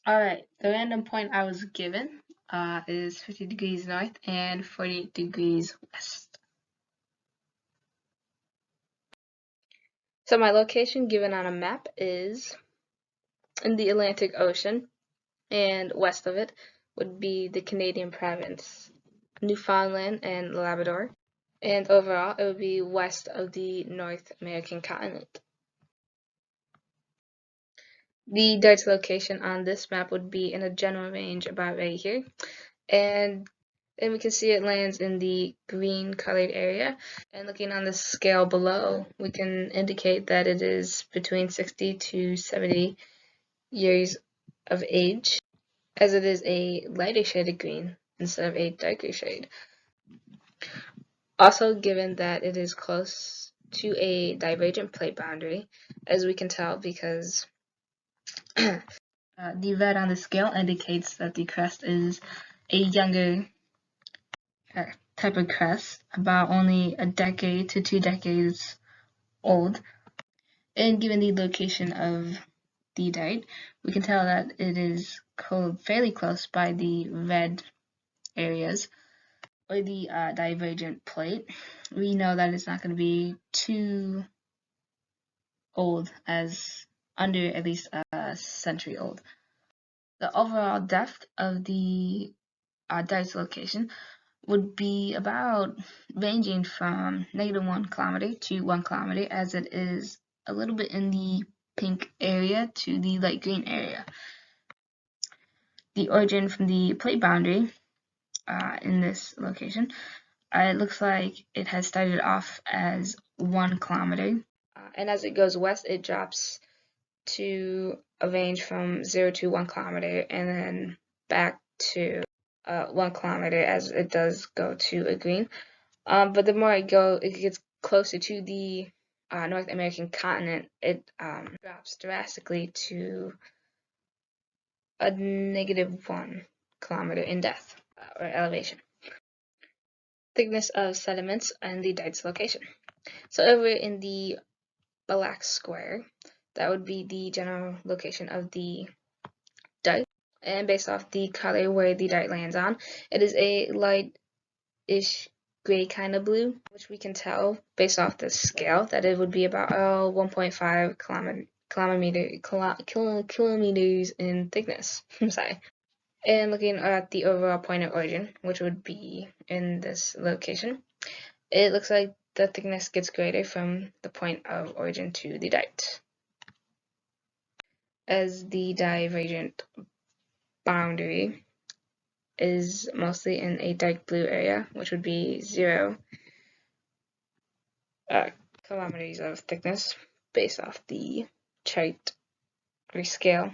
Alright, the random point I was given is 50 degrees north and 48 degrees west. So my location given on a map is in the Atlantic Ocean, and west of it would be the Canadian province, Newfoundland and Labrador, and overall it would be west of the North American continent. The Dutch location on this map would be in a general range about right here, and we can see it lands in the green colored area. And looking on the scale below, we can indicate that it is between 60 to 70 years of age, as it is a lighter shaded green instead of a darker shade. Also, given that it is close to a divergent plate boundary, as we can tell because the red on the scale indicates that the crest is a younger type of crest, about only a decade to 2 decades old. And given the location of the date, we can tell that it is fairly close by the red areas or the divergent plate. We know that it's not going to be too old, as under at least a century old. The overall depth of the Dutch location would be about ranging from -1 kilometer to 1 kilometer, as it is a little bit in the pink area to the light green area. The origin from the plate boundary in this location, it looks like it has started off as 1 kilometer, and as it goes west, it drops to a range from 0 to 1 kilometer, and then back to 1 kilometer as it does go to a green. But the more it gets closer to the North American continent, it drops drastically to a -1 kilometer in depth or elevation. Thickness of sediments and the Dutch location. So over in the black square, that would be the general location of the dike, and based off the color where the dike lands on, it is a light-ish gray kind of blue, which we can tell based off the scale that it would be about 1.5 kilometers in thickness. I'm sorry. And looking at the overall point of origin, which would be in this location, it looks like the thickness gets greater from the point of origin to the dike, as the divergent boundary is mostly in a dark blue area, which would be 0 kilometers of thickness based off the chart or scale.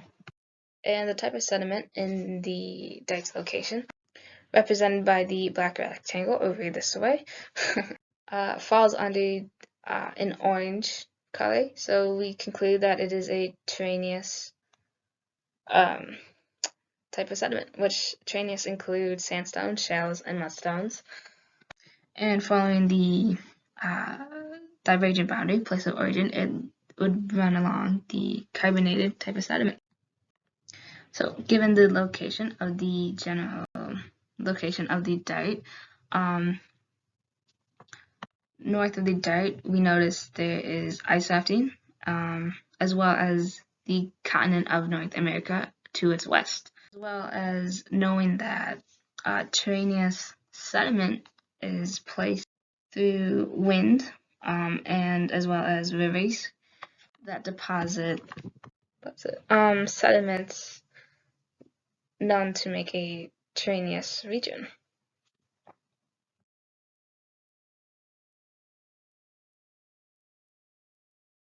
And the type of sediment in the dike's location, represented by the black rectangle over this way, falls under an orange color, so we conclude that it is a terraneous type of sediment, which terraneous includes sandstone, shales, and mudstones. And following the divergent boundary, place of origin, it would run along the carbonated type of sediment. So given the location of the general location of the dike, north of the dike, we notice there is ice rafting, as well as the continent of North America to its west, as well as knowing that terraneous sediment is placed through wind, and as well as rivers that deposit sediments known to make a terraneous region.